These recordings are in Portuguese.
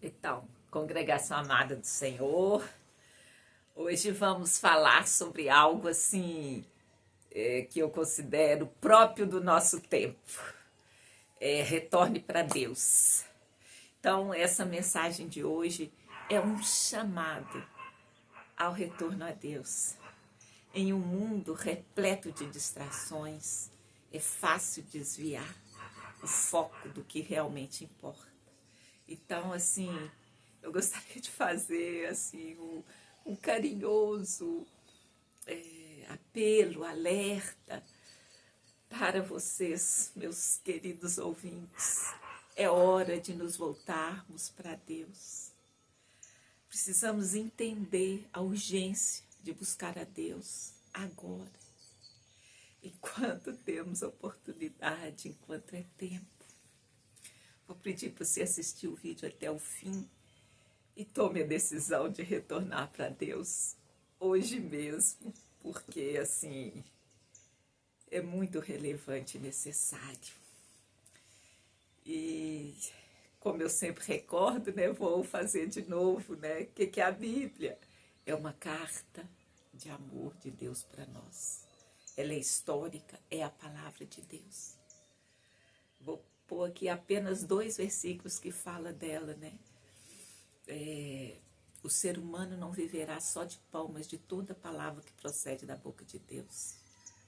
Então, congregação amada do Senhor, hoje vamos falar sobre algo assim que eu considero próprio do nosso tempo. Retorne para Deus. Então, essa mensagem de hoje é um chamado ao retorno a Deus. Em um mundo repleto de distrações, é fácil desviar o foco do que realmente importa. Então, assim, eu gostaria de fazer assim um carinhoso apelo, alerta para vocês, meus queridos ouvintes. É hora de nos voltarmos para Deus. Precisamos entender a urgência de buscar a Deus agora, enquanto temos oportunidade, enquanto é tempo. Vou pedir para você assistir o vídeo até o fim e tome a decisão de retornar para Deus hoje mesmo, porque assim é muito relevante e necessário. E como eu sempre recordo, né, vou fazer de novo, né? O que é a Bíblia? É uma carta de amor de Deus para nós. Ela é histórica, é a palavra de Deus. Vou pôr aqui apenas 2 versículos que fala dela, né? O ser humano não viverá só de pão, mas de toda palavra que procede da boca de Deus.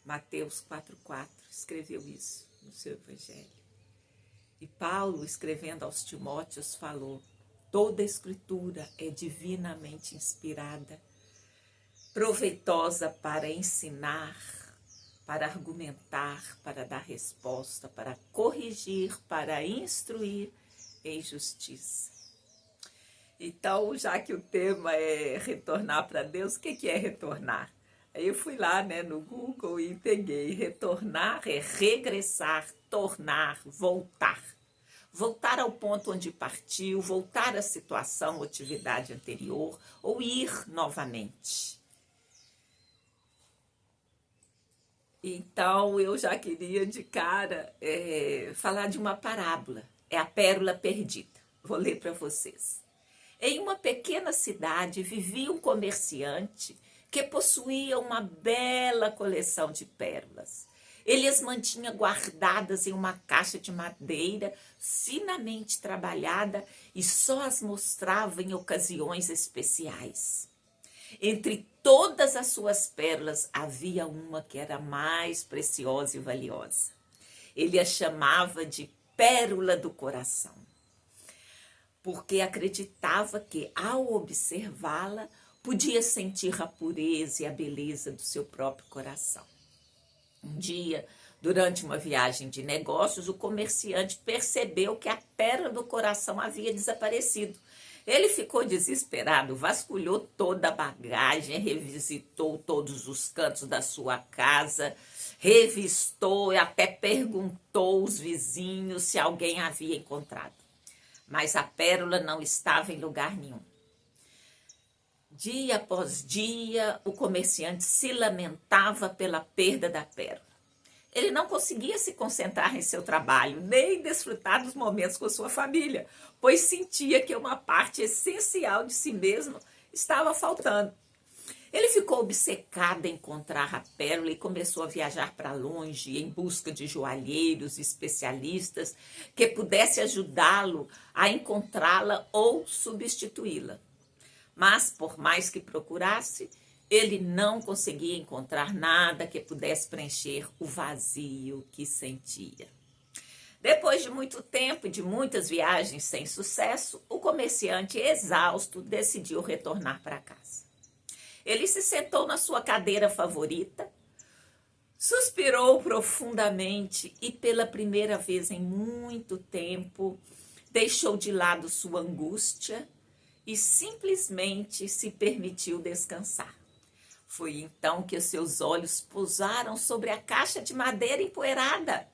Mateus 4,4 escreveu isso no seu evangelho. E Paulo, escrevendo aos Timóteos, falou: toda a escritura é divinamente inspirada, proveitosa para ensinar, para argumentar, para dar resposta, para corrigir, para instruir em justiça. Então, já que o tema é retornar para Deus, o que é retornar? Aí eu fui lá, né, no Google e peguei. Retornar é regressar, tornar, voltar. Voltar ao ponto onde partiu, voltar à situação ou atividade anterior, ou ir novamente. Então, eu já queria de cara falar de uma parábola. É a pérola perdida. Vou ler para vocês. Em uma pequena cidade vivia um comerciante que possuía uma bela coleção de pérolas. Ele as mantinha guardadas em uma caixa de madeira finamente trabalhada e só as mostrava em ocasiões especiais. Entre todas as suas pérolas havia uma que era mais preciosa e valiosa. Ele a chamava de pérola do coração, porque acreditava que, ao observá-la, podia sentir a pureza e a beleza do seu próprio coração. Um dia, durante uma viagem de negócios, o comerciante percebeu que a pérola do coração havia desaparecido. Ele ficou desesperado, vasculhou toda a bagagem, revisitou todos os cantos da sua casa, revistou e até perguntou aos vizinhos se alguém a havia encontrado. Mas a pérola não estava em lugar nenhum. Dia após dia, o comerciante se lamentava pela perda da pérola. Ele não conseguia se concentrar em seu trabalho, nem desfrutar dos momentos com sua família, pois sentia que uma parte essencial de si mesmo estava faltando. Ele ficou obcecado em encontrar a pérola e começou a viajar para longe em busca de joalheiros especialistas que pudessem ajudá-lo a encontrá-la ou substituí-la. Mas, por mais que procurasse, ele não conseguia encontrar nada que pudesse preencher o vazio que sentia. Depois de muito tempo e de muitas viagens sem sucesso, o comerciante, exausto, decidiu retornar para casa. Ele se sentou na sua cadeira favorita, suspirou profundamente e, pela primeira vez em muito tempo, deixou de lado sua angústia e simplesmente se permitiu descansar. Foi então que os seus olhos pousaram sobre a caixa de madeira empoeirada,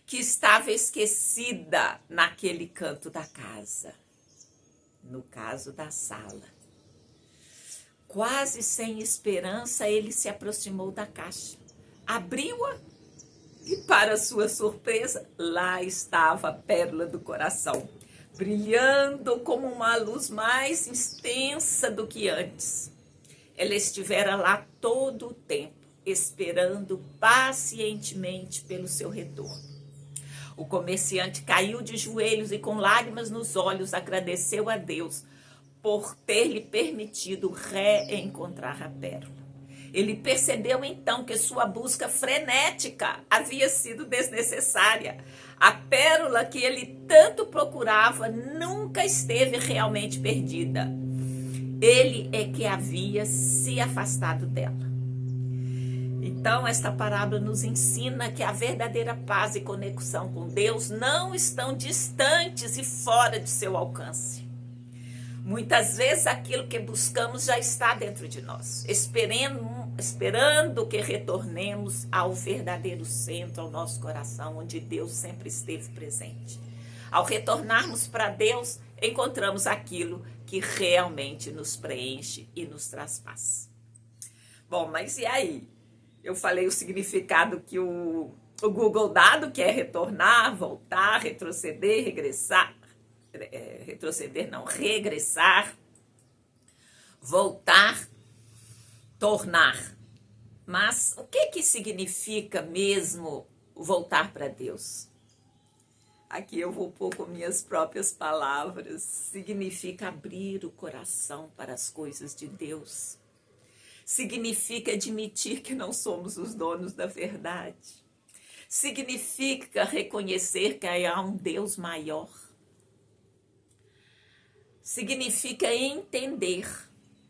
que estava esquecida naquele canto da casa, no caso da sala. Quase sem esperança, ele se aproximou da caixa, abriu-a e, para sua surpresa, lá estava a pérola do coração, brilhando como uma luz mais intensa do que antes. Ela estivera lá todo o tempo, esperando pacientemente pelo seu retorno. O comerciante caiu de joelhos e com lágrimas nos olhos agradeceu a Deus por ter lhe permitido reencontrar a pérola. Ele percebeu então que sua busca frenética havia sido desnecessária. A pérola que ele tanto procurava nunca esteve realmente perdida. Ele é que havia se afastado dela. Então, esta parábola nos ensina que a verdadeira paz e conexão com Deus não estão distantes e fora de seu alcance. Muitas vezes aquilo que buscamos já está dentro de nós, esperando que retornemos ao verdadeiro centro, ao nosso coração, onde Deus sempre esteve presente. Ao retornarmos para Deus, encontramos aquilo que realmente nos preenche e nos traz paz. Bom, mas e aí? Eu falei o significado que o Google dado, que é retornar, voltar, retroceder, regressar. Regressar, voltar, tornar. Mas o que significa mesmo voltar para Deus? Aqui eu vou pôr com minhas próprias palavras. Significa abrir o coração para as coisas de Deus. Significa admitir que não somos os donos da verdade. Significa reconhecer que há um Deus maior. Significa entender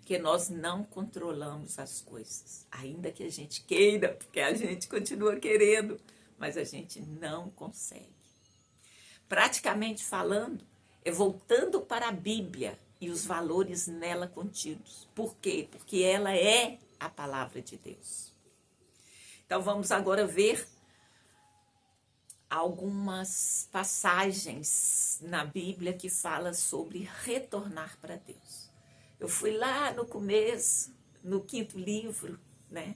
que nós não controlamos as coisas, ainda que a gente queira, porque a gente continua querendo, mas a gente não consegue. Praticamente falando, é voltando para a Bíblia e os valores nela contidos. Por quê? Porque ela é a palavra de Deus. Então vamos agora ver algumas passagens na Bíblia que fala sobre retornar para Deus. Eu fui lá no começo, no 5º livro, né?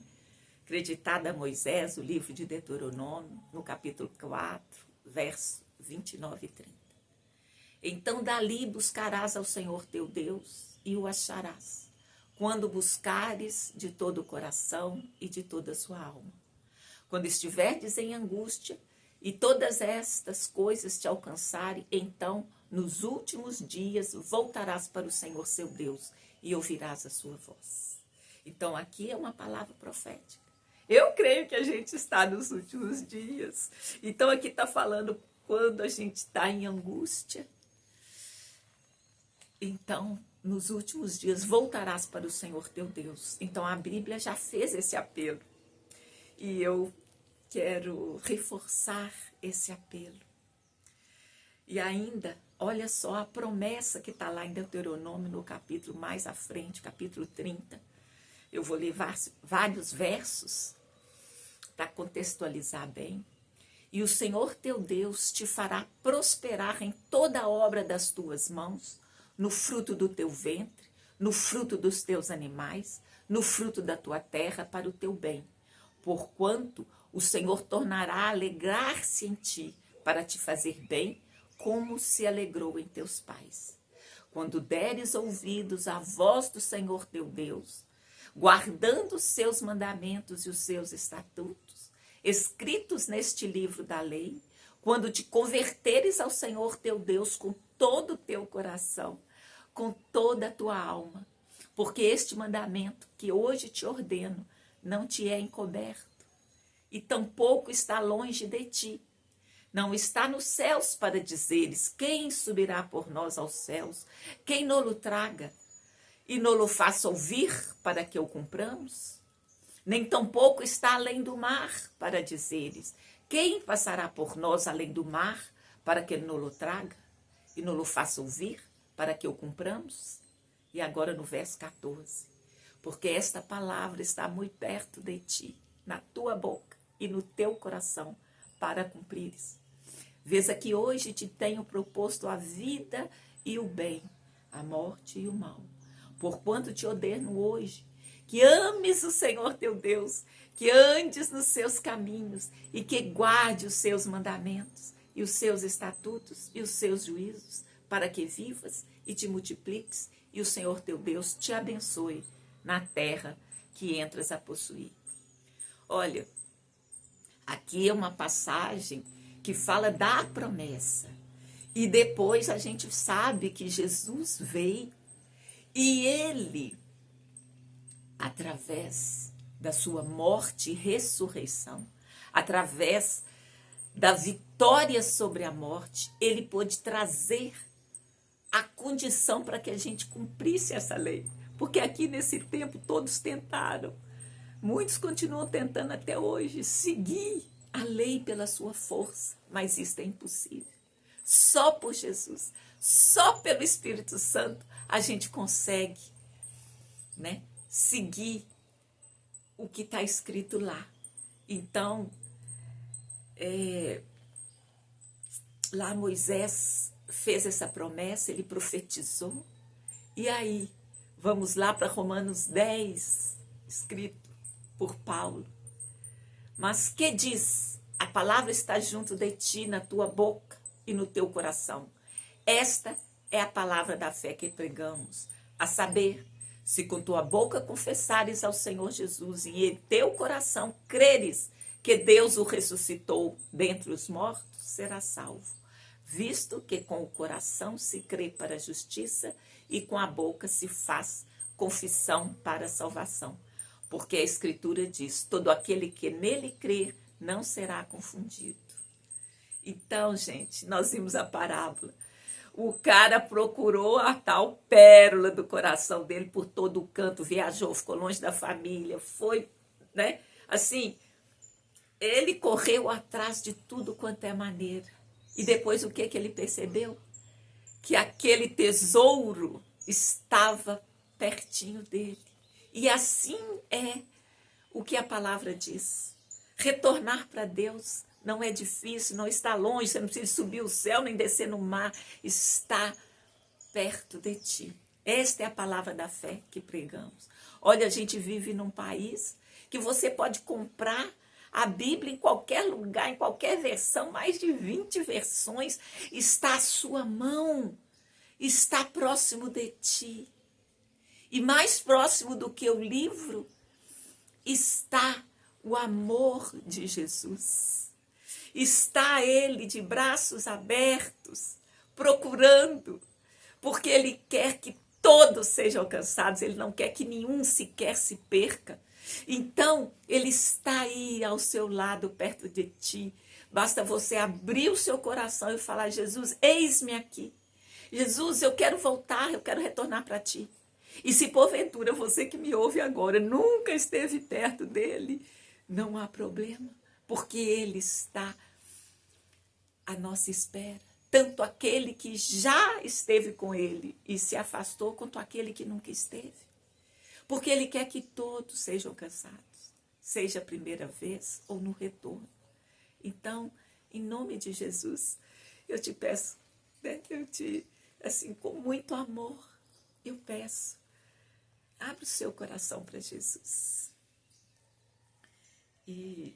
Acreditado a Moisés, o livro de Deuteronômio, no capítulo 4, verso 29 e 30. Então dali buscarás ao Senhor teu Deus e o acharás, quando buscares de todo o coração e de toda a sua alma. Quando estiverdes em angústia, e todas estas coisas te alcançarem, então, nos últimos dias, voltarás para o Senhor seu Deus e ouvirás a sua voz. Então, aqui é uma palavra profética. Eu creio que a gente está nos últimos dias. Então, aqui está falando quando a gente está em angústia. Então, nos últimos dias, voltarás para o Senhor teu Deus. Então, a Bíblia já fez esse apelo. E eu quero reforçar esse apelo. E ainda, olha só a promessa que está lá em Deuteronômio, no capítulo mais à frente, capítulo 30. Eu vou levar vários versos para contextualizar bem. E o Senhor teu Deus te fará prosperar em toda a obra das tuas mãos, no fruto do teu ventre, no fruto dos teus animais, no fruto da tua terra, para o teu bem. Porquanto o Senhor tornará a alegrar-se em ti, para te fazer bem, como se alegrou em teus pais. Quando deres ouvidos à voz do Senhor teu Deus, guardando os seus mandamentos e os seus estatutos, escritos neste livro da lei, quando te converteres ao Senhor teu Deus com todo o teu coração, com toda a tua alma, porque este mandamento que hoje te ordeno não te é encoberto, e tampouco está longe de ti. Não está nos céus para dizeres: quem subirá por nós aos céus? Quem nolo traga e nolo faça ouvir para que o cumpramos? Nem tampouco está além do mar para dizeres: quem passará por nós além do mar para que nolo traga e nolo faça ouvir para que o cumpramos? E agora no verso 14: porque esta palavra está muito perto de ti, na tua boca e no teu coração, para cumprires. Vês que hoje te tenho proposto a vida e o bem, a morte e o mal. Porquanto te ordeno hoje que ames o Senhor teu Deus, que andes nos seus caminhos e que guarde os seus mandamentos e os seus estatutos e os seus juízos, para que vivas e te multipliques, e o Senhor teu Deus te abençoe na terra que entras a possuir. Olha, aqui é uma passagem que fala da promessa. E depois a gente sabe que Jesus veio e ele, através da sua morte e ressurreição, através da vitória sobre a morte, ele pôde trazer a condição para que a gente cumprisse essa lei. Porque aqui nesse tempo todos tentaram, muitos continuam tentando até hoje seguir a lei pela sua força, mas isso é impossível. Só por Jesus, só pelo Espírito Santo a gente consegue, né, seguir o que está escrito lá. Então, lá Moisés fez essa promessa, ele profetizou. E aí, vamos lá para Romanos 10, escrito por Paulo. Mas que diz? A palavra está junto de ti, na tua boca e no teu coração. Esta é a palavra da fé que pregamos, a saber, se com tua boca confessares ao Senhor Jesus e em teu coração creres que Deus o ressuscitou dentre os mortos, será salvo. Visto que com o coração se crê para a justiça e com a boca se faz confissão para a salvação. Porque a Escritura diz, todo aquele que nele crer não será confundido. Então, gente, nós vimos a parábola. O cara procurou a tal pérola do coração dele por todo o canto, viajou, ficou longe da família, foi, né? Assim, ele correu atrás de tudo quanto é maneira. E depois o que ele percebeu? Que aquele tesouro estava pertinho dele. E assim é o que a palavra diz. Retornar para Deus não é difícil, não está longe, você não precisa subir o céu nem descer no mar, está perto de ti. Esta é a palavra da fé que pregamos. Olha, a gente vive num país que você pode comprar a Bíblia em qualquer lugar, em qualquer versão, mais de 20 versões, está à sua mão, está próximo de ti. E mais próximo do que o livro está o amor de Jesus. Está ele de braços abertos, procurando, porque ele quer que todos sejam alcançados, ele não quer que nenhum sequer se perca. Então, ele está aí ao seu lado, perto de ti. Basta você abrir o seu coração e falar, Jesus, eis-me aqui. Jesus, eu quero voltar, eu quero retornar para ti. E se porventura você que me ouve agora nunca esteve perto dele, não há problema, porque ele está à nossa espera. Tanto aquele que já esteve com ele e se afastou, quanto aquele que nunca esteve. Porque ele quer que todos sejam alcançados, seja a primeira vez ou no retorno. Então, em nome de Jesus, eu te peço, né, assim, com muito amor, eu peço, abre o seu coração para Jesus. E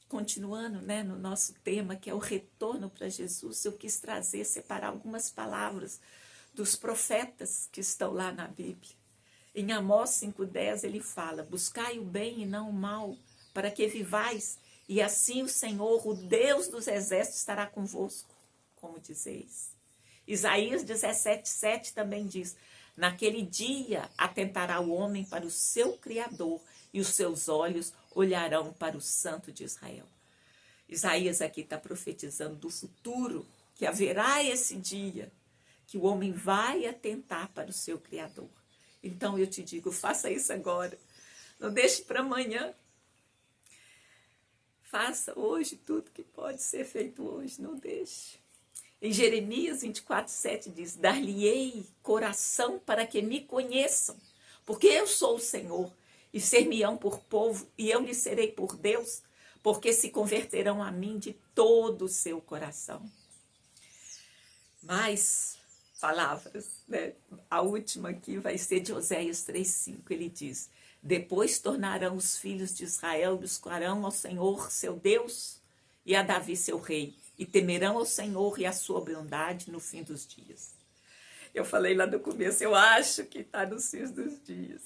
continuando, né, no nosso tema, que é o retorno para Jesus, eu quis separar algumas palavras dos profetas que estão lá na Bíblia. Em Amós 5,10 ele fala, buscai o bem e não o mal, para que vivais, e assim o Senhor, o Deus dos exércitos, estará convosco, como dizeis. Isaías 17,7 também diz, naquele dia atentará o homem para o seu Criador, e os seus olhos olharão para o Santo de Israel. Isaías aqui está profetizando do futuro, que haverá esse dia, que o homem vai atentar para o seu Criador. Então eu te digo, faça isso agora, não deixe para amanhã. Faça hoje tudo que pode ser feito hoje, não deixe. Em Jeremias 24,7 diz, dar-lhe-ei coração para que me conheçam, porque eu sou o Senhor, e ser-me-ão por povo, e eu lhes serei por Deus, porque se converterão a mim de todo o seu coração. Mais palavras, né? A última aqui vai ser de Oséias 3,5, ele diz, depois tornarão os filhos de Israel, buscarão ao Senhor seu Deus, e a Davi seu rei, e temerão ao Senhor e a sua bondade no fim dos dias. Eu falei lá no começo, eu acho que está nos fins dos dias.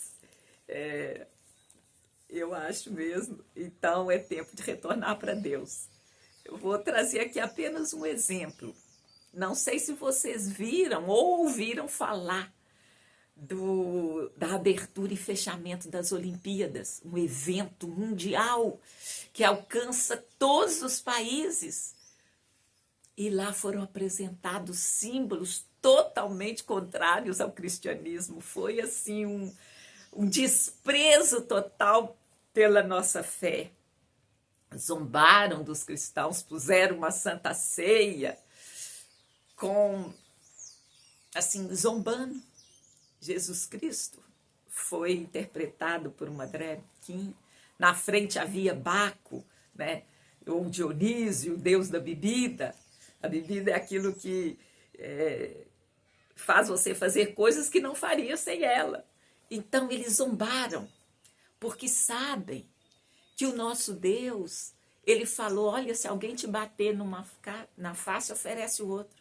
Eu acho mesmo. Então é tempo de retornar para Deus. Eu vou trazer aqui apenas um exemplo. Não sei se vocês viram ou ouviram falar da abertura e fechamento das Olimpíadas, um evento mundial que alcança todos os países. E lá foram apresentados símbolos totalmente contrários ao cristianismo. Foi assim um desprezo total pela nossa fé. Zombaram dos cristãos, puseram uma santa ceia zombando. Jesus Cristo foi interpretado por uma drag queen. Na frente havia Baco, né? Ou Dionísio, o deus da bebida. A bebida é aquilo que faz você fazer coisas que não faria sem ela. Então eles zombaram, porque sabem que o nosso Deus, ele falou, olha, se alguém te bater na face, oferece o outro.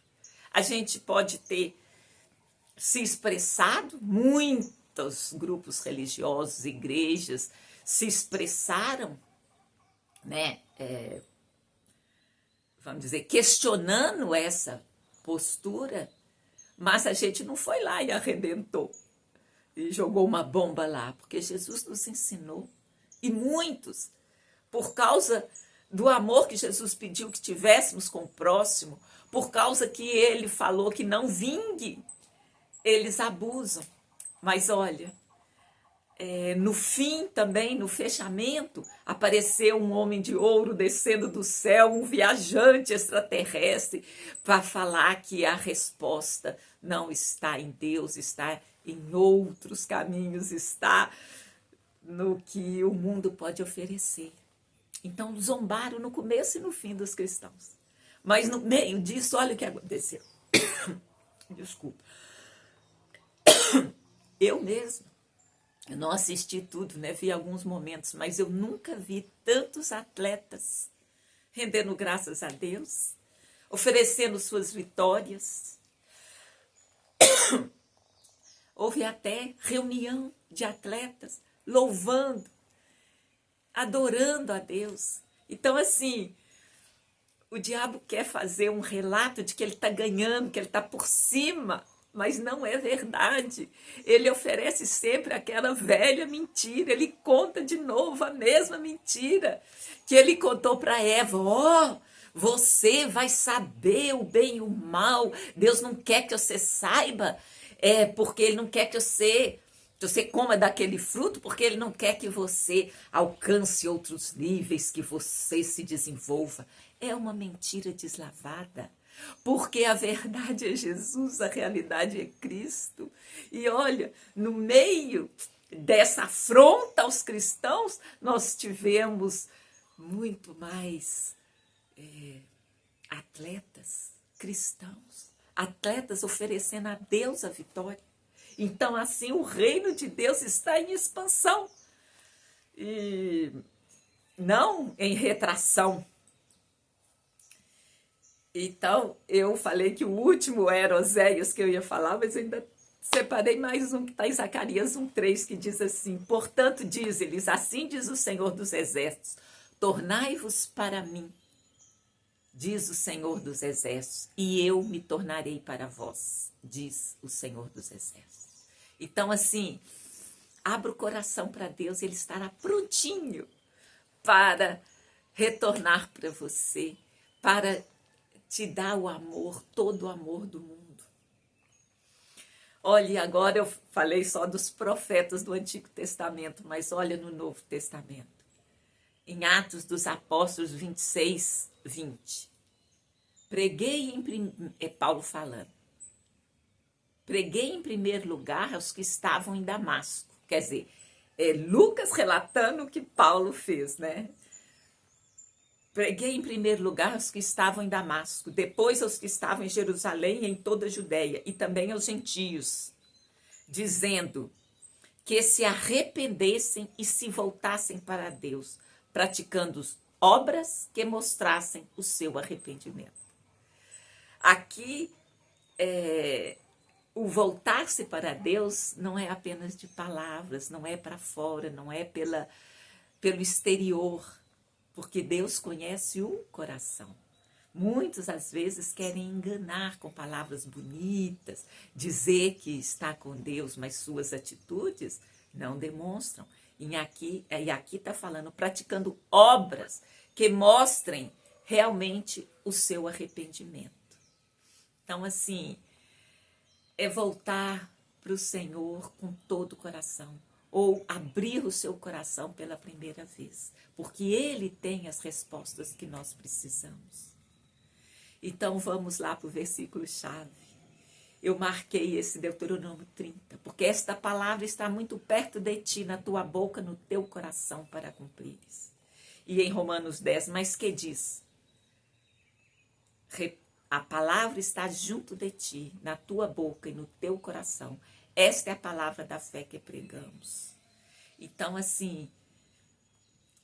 A gente pode ter se expressado, muitos grupos religiosos, igrejas, se expressaram, né, vamos dizer, questionando essa postura, mas a gente não foi lá e arrebentou e jogou uma bomba lá, porque Jesus nos ensinou. E muitos, por causa do amor que Jesus pediu que tivéssemos com o próximo, por causa que ele falou que não vingue, eles abusam. Mas olha, no fim também, no fechamento, apareceu um homem de ouro descendo do céu, um viajante extraterrestre, para falar que a resposta não está em Deus, está em outros caminhos, está no que o mundo pode oferecer. Então, zombaram no começo e no fim dos cristãos. Mas no meio disso, olha o que aconteceu. Desculpa. Eu mesma, eu não assisti tudo, né? Vi alguns momentos, mas eu nunca vi tantos atletas rendendo graças a Deus, oferecendo suas vitórias. Houve até reunião de atletas louvando, adorando a Deus. Então, assim, o diabo quer fazer um relato de que ele está ganhando, que ele está por cima, mas não é verdade. Ele oferece sempre aquela velha mentira, ele conta de novo a mesma mentira que ele contou para Eva. Ó, você vai saber o bem e o mal, Deus não quer que você saiba, porque ele não quer que você coma daquele fruto, porque ele não quer que você alcance outros níveis, que você se desenvolva. É uma mentira deslavada, porque a verdade é Jesus, a realidade é Cristo. E olha, no meio dessa afronta aos cristãos, nós tivemos muito mais atletas cristãos, atletas oferecendo a Deus a vitória. Então, assim, o reino de Deus está em expansão e não em retração. Então, eu falei que o último era Oséias que eu ia falar, mas eu ainda separei mais um que está em Zacarias 1:3, que diz assim: portanto, diz-lhes, assim diz o Senhor dos Exércitos, tornai-vos para mim, diz o Senhor dos Exércitos, e eu me tornarei para vós, diz o Senhor dos Exércitos. Então, assim, abra o coração para Deus, Ele estará prontinho para retornar para você, para te dar o amor, todo o amor do mundo. Olha, agora eu falei só dos profetas do Antigo Testamento, mas olha no Novo Testamento. Em Atos dos Apóstolos 26:20. Paulo falando. Preguei em primeiro lugar aos que estavam em Damasco. Quer dizer, Lucas relatando o que Paulo fez, né? Preguei em primeiro lugar aos que estavam em Damasco, depois aos que estavam em Jerusalém e em toda a Judéia, e também aos gentios, dizendo que se arrependessem e se voltassem para Deus, praticando obras que mostrassem o seu arrependimento. Aqui o voltar-se para Deus não é apenas de palavras, não é para fora, não é pelo exterior, porque Deus conhece o coração. Muitos, às vezes, querem enganar com palavras bonitas, dizer que está com Deus, mas suas atitudes não demonstram. E aqui está falando, praticando obras que mostrem realmente o seu arrependimento. Então, assim, é voltar para o Senhor com todo o coração, ou abrir o seu coração pela primeira vez, porque Ele tem as respostas que nós precisamos. Então, vamos lá para o versículo-chave. Eu marquei esse Deuteronômio 30, porque esta palavra está muito perto de ti, na tua boca, no teu coração, para cumprires. E em Romanos 10, mas que diz? A palavra está junto de ti, na tua boca e no teu coração. Esta é a palavra da fé que pregamos. Então, assim,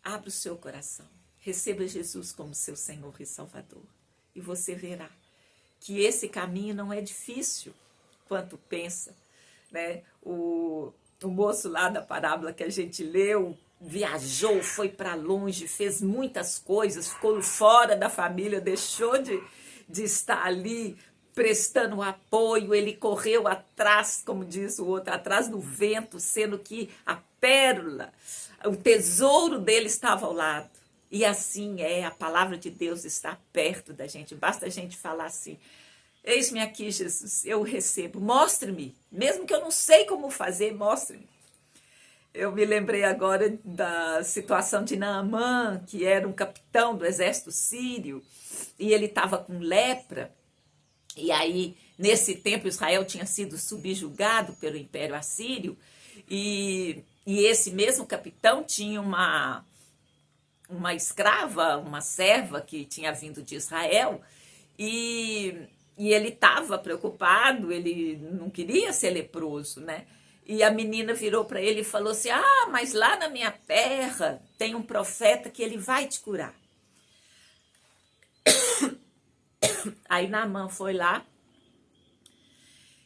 abra o seu coração. Receba Jesus como seu Senhor e Salvador. E você verá que esse caminho não é difícil quanto pensa, né? O moço lá da parábola que a gente leu, viajou, foi para longe, fez muitas coisas, ficou fora da família, deixou de estar ali prestando apoio, ele correu atrás, como diz o outro, atrás do vento, sendo que a pérola, o tesouro dele estava ao lado. E assim é, a palavra de Deus está perto da gente, basta a gente falar assim, eis-me aqui, Jesus, eu recebo, mostre-me, mesmo que eu não sei como fazer, mostre-me. Eu me lembrei agora da situação de Naamã, que era um capitão do exército sírio, e ele estava com lepra, e aí, nesse tempo, Israel tinha sido subjugado pelo Império Assírio, e esse mesmo capitão tinha uma escrava, uma serva que tinha vindo de Israel, e ele estava preocupado, ele não queria ser leproso, né? E a menina virou para ele e falou assim, mas lá na minha terra tem um profeta que ele vai te curar. Aí Naamã foi lá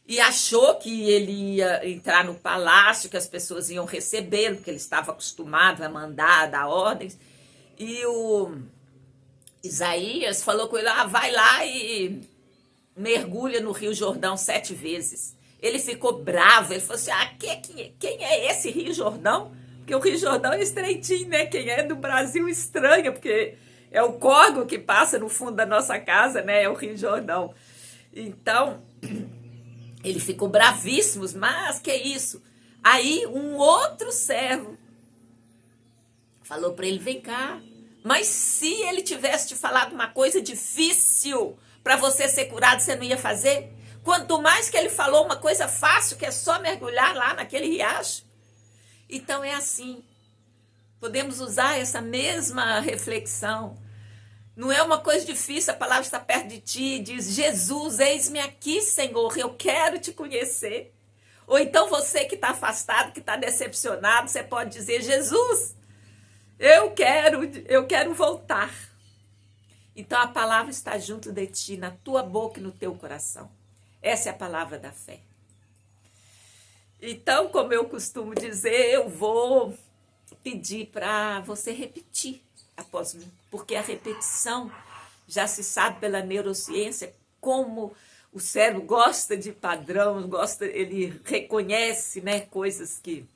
e achou que ele ia entrar no palácio, que as pessoas iam recebê-lo, porque ele estava acostumado a mandar, a dar ordens. E o Isaías falou com ele, vai lá e mergulha no Rio Jordão 7 vezes. Ele ficou bravo, ele falou assim, quem é esse Rio Jordão? Porque o Rio Jordão é estreitinho, né? Quem é do Brasil estranha, porque é o córrego que passa no fundo da nossa casa, né? É o Rio Jordão. Então, ele ficou bravíssimo, mas que isso? Aí um outro servo falou para ele, vem cá, mas se ele tivesse te falado uma coisa difícil para você ser curado, você não ia fazer? Quanto mais que ele falou uma coisa fácil, que é só mergulhar lá naquele riacho. Então é assim, podemos usar essa mesma reflexão. Não é uma coisa difícil, a palavra está perto de ti, diz, Jesus, eis-me aqui, Senhor, eu quero te conhecer. Ou então você que está afastado, que está decepcionado, você pode dizer, Jesus, eu quero voltar. Então a palavra está junto de ti, na tua boca e no teu coração. Essa é a palavra da fé. Então, como eu costumo dizer, eu vou pedir para você repetir após mim, porque a repetição já se sabe pela neurociência como o cérebro gosta de padrão, ele reconhece, né, coisas que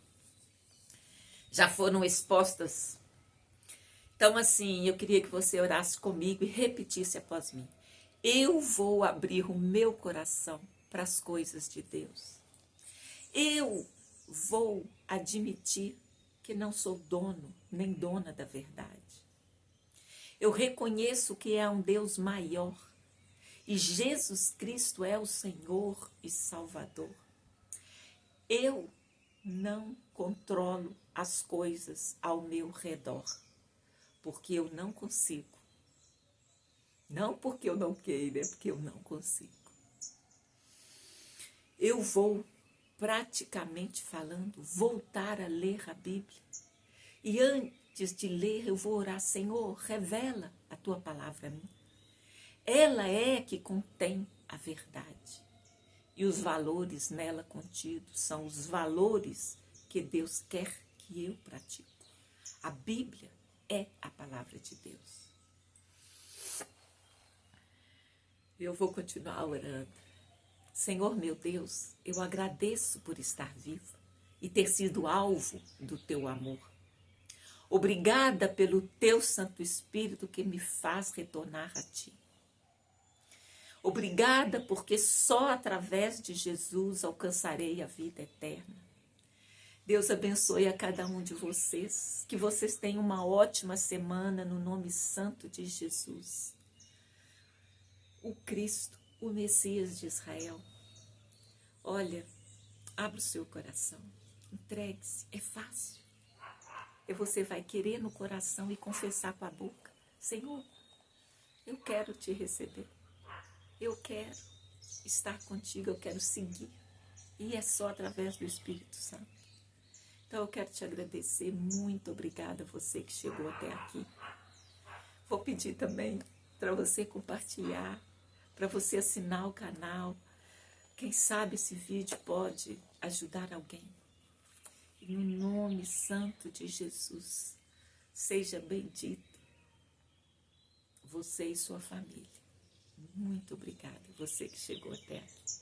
já foram expostas. Então, assim, eu queria que você orasse comigo e repetisse após mim. Eu vou abrir o meu coração para as coisas de Deus. Eu vou admitir que não sou dono nem dona da verdade. Eu reconheço que é um Deus maior e Jesus Cristo é o Senhor e Salvador. Eu não controlo as coisas ao meu redor, porque eu não consigo. Não porque eu não queira, é porque eu não consigo. Eu vou, praticamente falando, voltar a ler a Bíblia. E antes de ler, eu vou orar, Senhor, revela a tua palavra a mim. Ela é que contém a verdade. E os valores nela contidos são os valores que Deus quer que eu pratico. A Bíblia é a palavra de Deus. Eu vou continuar orando. Senhor meu Deus, eu agradeço por estar viva e ter sido alvo do teu amor. Obrigada pelo teu Santo Espírito que me faz retornar a ti. Obrigada porque só através de Jesus alcançarei a vida eterna. Deus abençoe a cada um de vocês, que vocês tenham uma ótima semana no nome santo de Jesus. O Cristo, o Messias de Israel. Olha, abra o seu coração, entregue-se, é fácil. E você vai querer no coração e confessar com a boca: Senhor, eu quero te receber. Eu quero estar contigo, eu quero seguir. E é só através do Espírito Santo. Então eu quero te agradecer, muito obrigada a você que chegou até aqui. Vou pedir também para você compartilhar, para você assinar o canal. Quem sabe esse vídeo pode ajudar alguém. E no nome santo de Jesus, seja bendito você e sua família. Muito obrigada, você que chegou até aqui.